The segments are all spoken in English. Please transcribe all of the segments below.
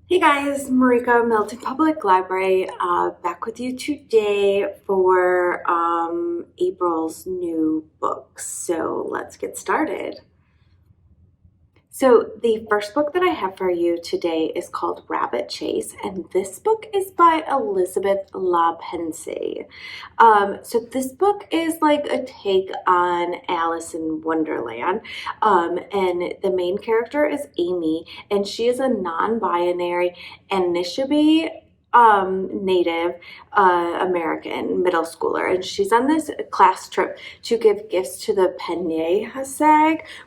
Hey guys, Marijka, Milton Public Library, back with you today for April's new books. So let's get started. So the first book that I have for you today is called Rabbit Chase, and this book is by Elizabeth LaPensée. So this book is like a take on Alice in Wonderland, and the main character is Amy, and she is a non-binary Anishinaabe Native American middle schooler, and she's on this class trip to give gifts to the Penye,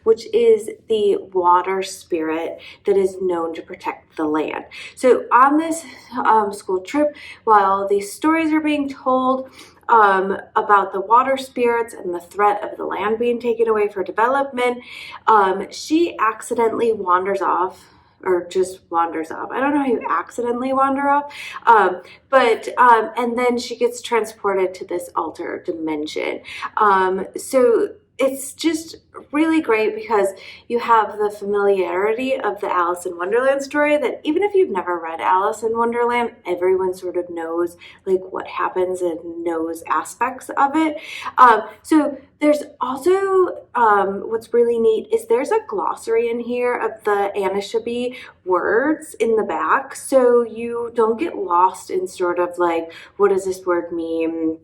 which is the water spirit that is known to protect the land. So on this school trip, while these stories are being told about the water spirits and the threat of the land being taken away for development, she accidentally wanders off, or just wanders off. I don't know how you accidentally wander off, and then she gets transported to this altered dimension. So it's just really great because you have the familiarity of the Alice in Wonderland story, that even if you've never read Alice in Wonderland, everyone sort of knows like what happens and knows aspects of it. So there's also what's really neat is there's a glossary in here of the Anishinaabe words in the back, so you don't get lost in sort of like, what does this word mean?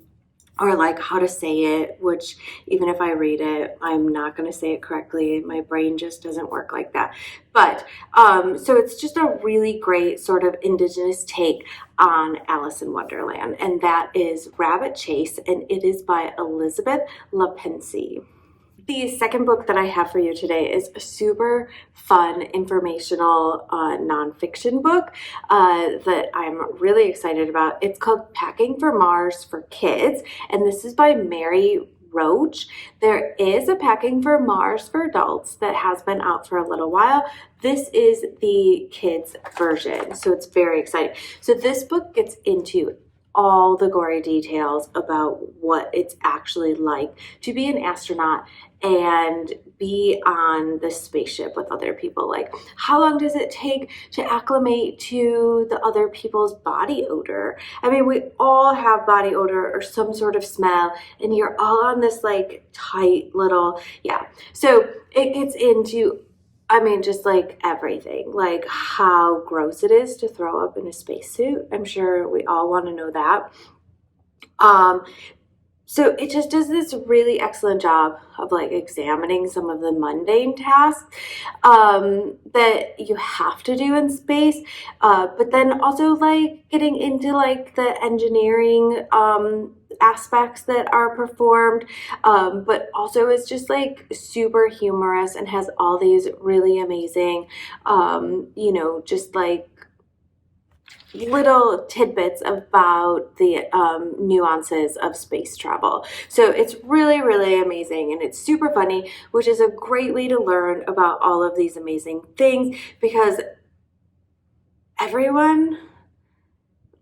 Or like how to say it, which even if I read it, I'm not going to say it correctly. My brain just doesn't work like that. But so it's just a really great sort of indigenous take on Alice in Wonderland. And that is Rabbit Chase, and it is by Elizabeth LaPensée. The second book that I have for you today is a super fun, informational nonfiction book that I'm really excited about. It's called Packing for Mars for Kids, and this is by Roach. There is a Packing for Mars for Adults that has been out for a little while. This is the kids version, so it's very exciting. So this book gets into all the gory details about what it's actually like to be an astronaut and be on the spaceship with other people. Like, how long does it take to acclimate to the other people's body odor? I mean, we all have body odor or some sort of smell, and you're all on this like tight little, yeah. So it gets into, I mean, just like everything, like how gross it is to throw up in a spacesuit. I'm sure we all want to know that. So it just does this really excellent job of like examining some of the mundane tasks that you have to do in space, but then also like getting into like the engineering aspects that are performed, but also is just like super humorous and has all these really amazing, just like little tidbits about the nuances of space travel. So it's really, really amazing, and it's super funny, which is a great way to learn about all of these amazing things, because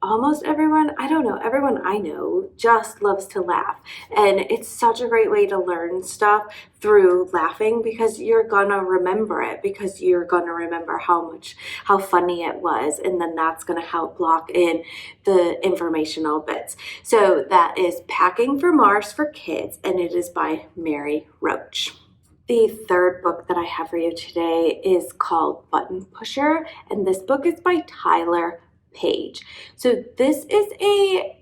almost everyone, I don't know, everyone I know just loves to laugh. And it's such a great way to learn stuff through laughing, because you're gonna remember it, because you're gonna remember how funny it was. And then that's gonna help lock in the informational bits. So that is Packing for Mars for Kids, and it is by Roach. The third book that I have for you today is called Button Pusher, and this book is by Tyler Page. So this is a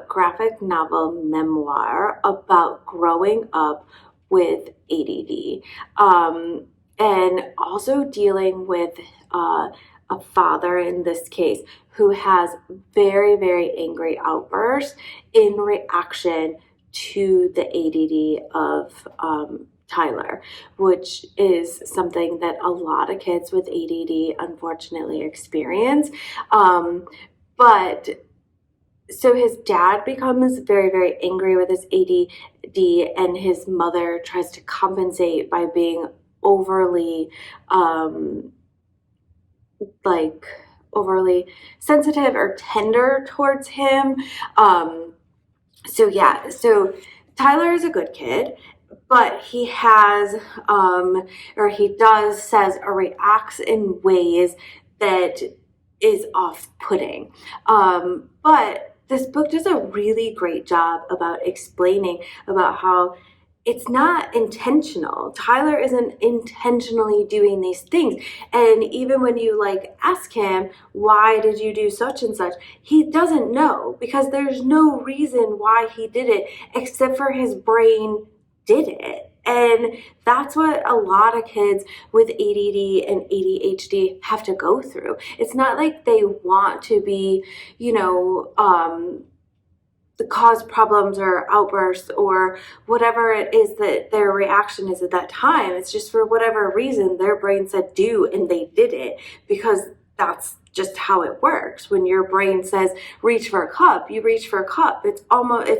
graphic novel memoir about growing up with ADD, and also dealing with a father in this case who has very, very angry outbursts in reaction to the ADD of Tyler, which is something that a lot of kids with ADD unfortunately experience. But so his dad becomes very, very angry with his ADD, and his mother tries to compensate by being overly sensitive or tender towards him. So Tyler is a good kid, but he has, says or reacts in ways that is off-putting. But this book does a really great job about explaining about how it's not intentional. Tyler isn't intentionally doing these things. And even when you like ask him, why did you do such and such? He doesn't know, because there's no reason why he did it except for his brain did it. And that's what a lot of kids with ADD and ADHD have to go through. It's not like they want to be, cause problems or outbursts or whatever it is that their reaction is at that time. It's just for whatever reason their brain said do, and they did it, because that's just how it works. When your brain says reach for a cup, you reach for a cup. It's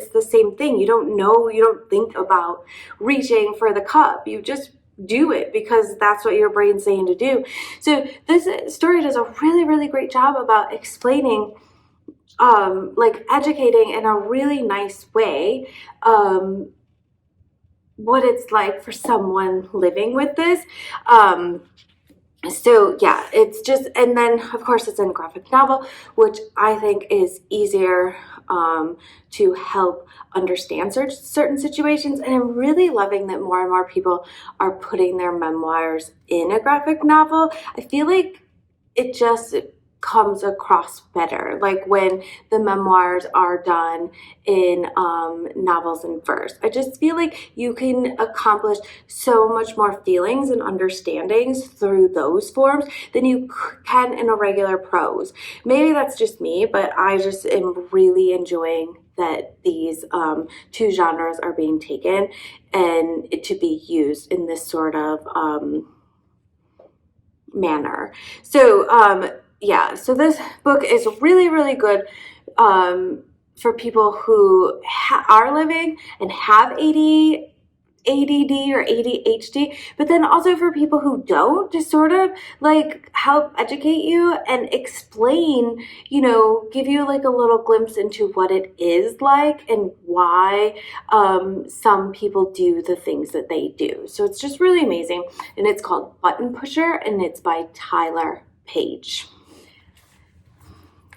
the same thing. You don't think about reaching for the cup. You just do it because that's what your brain's saying to do. So this story does a really, really great job about explaining, like educating in a really nice way, what it's like for someone living with this. So yeah, it's just, and then of course it's in a graphic novel, which I think is easier to help understand certain situations. And I'm really loving that more and more people are putting their memoirs in a graphic novel. I feel like it just comes across better, like when the memoirs are done in novels in verse. I just feel like you can accomplish so much more feelings and understandings through those forms than you can in a regular prose. Maybe that's just me, but I just am really enjoying that these two genres are being taken and to be used in this sort of manner. So yeah, so this book is really, really good for people who are living and have ADD or ADHD, but then also for people who don't, to sort of like help educate you and explain, give you like a little glimpse into what it is like and why some people do the things that they do. So it's just really amazing. And it's called Button Pusher, and it's by Tyler Page.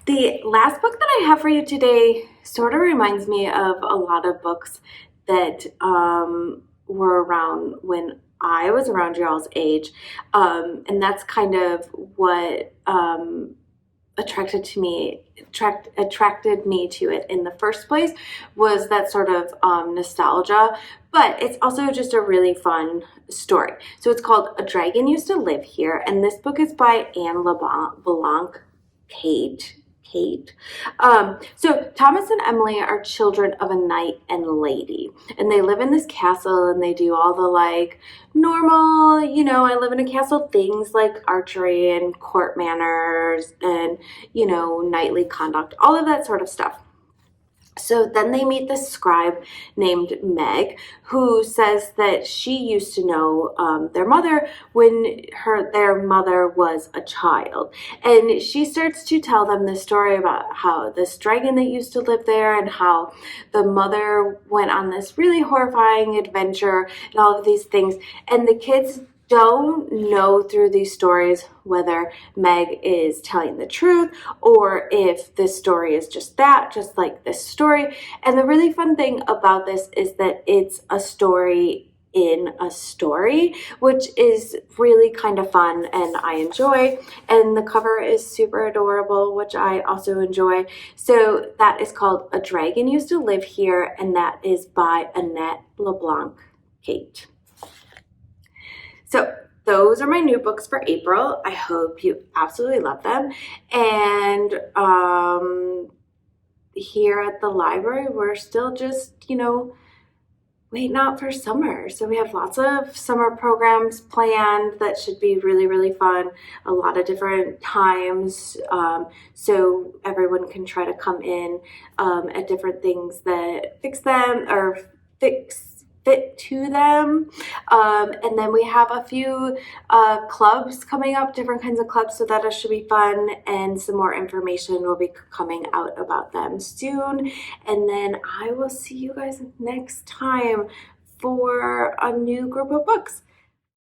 The last book that I have for you today sort of reminds me of a lot of books that were around when I was around y'all's age. And that's kind of what attracted me to it in the first place, was that sort of nostalgia. But it's also just a really fun story. So it's called A Dragon Used to Live Here, and this book is by LeBlanc, Cate. So Thomas and Emily are children of a knight and lady, and they live in this castle, and they do all the like normal, I live in a castle things like archery and court manners and, knightly conduct, all of that sort of stuff. So then they meet this scribe named Meg, who says that she used to know their mother when their mother was a child. And she starts to tell them the story about how this dragon that used to live there, and how the mother went on this really horrifying adventure and all of these things. And the kids don't know through these stories whether Meg is telling the truth or if this story is just like this story. And the really fun thing about this is that it's a story in a story, which is really kind of fun and I enjoy. And the cover is super adorable, which I also enjoy. So that is called A Dragon Used to Live Here, and that is by Annette, LeBlanc, Cate. So those are my new books for April. I hope you absolutely love them. And here at the library, we're still just, waiting out for summer. So we have lots of summer programs planned that should be really, really fun. A lot of different times. So everyone can try to come in at different things that fit to them. And then we have a few clubs coming up, different kinds of clubs, so that should be fun, and some more information will be coming out about them soon. And then I will see you guys next time for a new group of books.